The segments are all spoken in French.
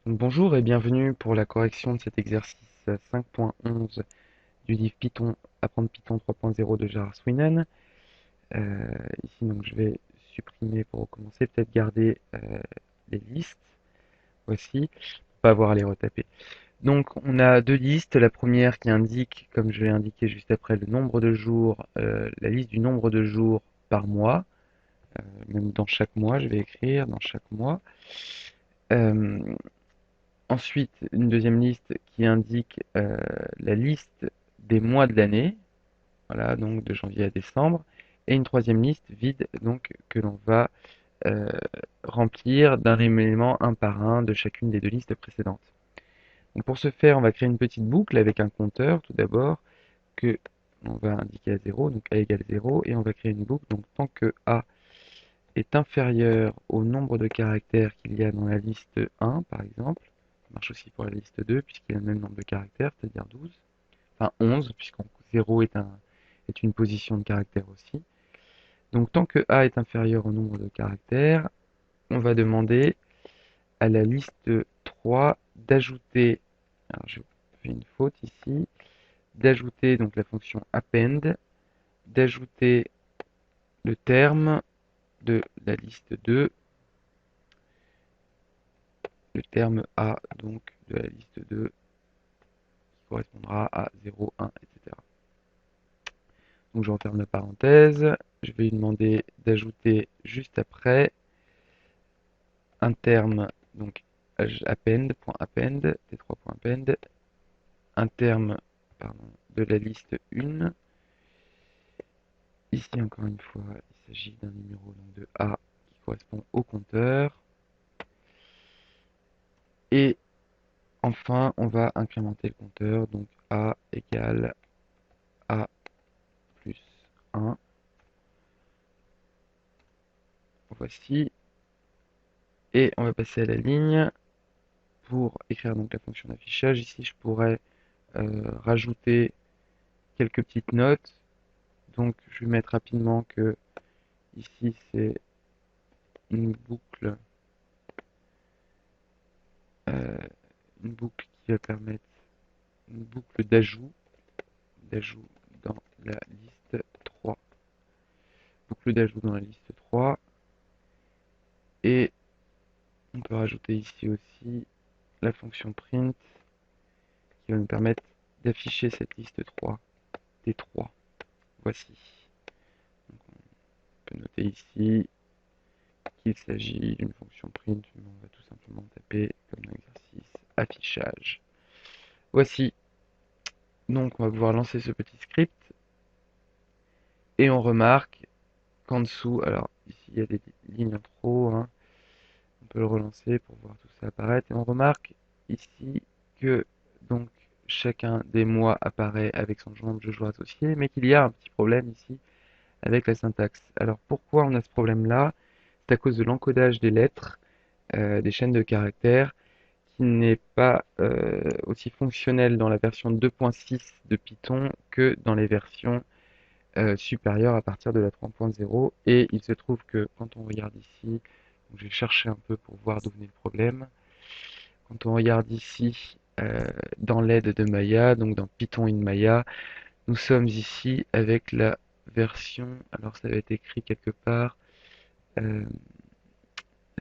Donc, bonjour et bienvenue pour la correction de cet exercice 5.11 du livre Python, Apprendre Python 3.0 de Gerard Swinen. Ici, donc, je vais supprimer pour recommencer, peut-être garder les listes. Voici, pour pas avoir à les retaper. Donc, on a deux listes. La première qui indique, comme je l'ai indiqué juste après, le nombre de jours, la liste du nombre de jours par mois. Même dans chaque mois, je vais écrire dans chaque mois. Euh, Ensuite, une deuxième liste qui indique la liste des mois de l'année, voilà, donc de janvier à décembre, et une troisième liste vide, donc que l'on va euh, remplir d'un élément un par un de chacune des deux listes précédentes. Donc pour ce faire, on va créer une petite boucle avec un compteur tout d'abord que on va indiquer à 0, donc A égale 0, et on va créer une boucle, donc tant que A est inférieur au nombre de caractères qu'il y a dans la liste 1, par exemple. Ça marche aussi pour la liste 2, puisqu'il y a le même nombre de caractères, c'est-à-dire 12. Enfin 11, puisqu'en 0 est une position de caractère aussi. Donc tant que A est inférieur au nombre de caractères, on va demander à la liste 3 d'ajouter, alors je fais une faute ici, d'ajouter donc la fonction append, d'ajouter le terme de la liste 2, le terme A donc de la liste 2 qui correspondra à 0, 1, etc. Donc je referme la parenthèse, je vais lui demander d'ajouter juste après un terme, donc append, t3.append, un terme pardon, de la liste 1. Ici encore une fois, il s'agit d'un numéro donc, de A qui correspond au compteur. Et enfin, on va incrémenter le compteur, donc A égale A plus 1. Voici. Et on va passer à la ligne pour écrire donc la fonction d'affichage. Ici, je pourrais rajouter quelques petites notes. Donc, je vais mettre rapidement que ici, c'est une boucle, euh, une boucle qui va permettre une boucle d'ajout dans la liste 3. Boucle d'ajout dans la liste 3. Et on peut rajouter ici aussi la fonction print qui va nous permettre d'afficher cette liste 3 des 3. Voici. Donc, on peut noter ici qu'il s'agit d'une fonction print, mais on va tout simplement taper comme un exercice affichage. Voici, donc on va pouvoir lancer ce petit script et on remarque qu'en dessous, alors ici il y a des lignes en trop, hein, on peut le relancer pour voir tout ça apparaître et on remarque ici que donc chacun des mois apparaît avec son nombre de jours associé, mais qu'il y a un petit problème ici avec la syntaxe. Alors pourquoi on a ce problème-là? C'est à cause de l'encodage des lettres, des chaînes de caractères qui n'est pas aussi fonctionnel dans la version 2.6 de Python que dans les versions supérieures à partir de la 3.0. Et il se trouve que quand on regarde ici, j'ai cherché un peu pour voir d'où venait le problème. Quand on regarde ici dans l'aide de Maya, donc dans Python in Maya, nous sommes ici avec la version, alors ça va être écrit quelque part, euh,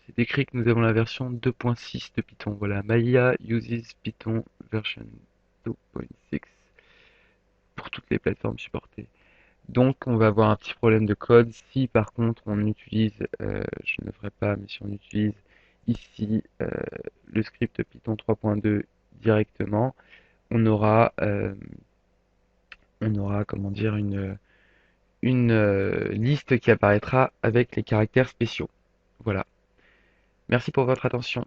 c'est écrit que nous avons la version 2.6 de Python. Voilà, Maya uses Python version 2.6 pour toutes les plateformes supportées. Donc, on va avoir un petit problème de code. Si par contre on utilise, je ne le ferai pas, mais si on utilise ici le script Python 3.2 directement, on aura, euh, on aura comment dire, une liste qui apparaîtra avec les caractères spéciaux. Voilà. Merci pour votre attention.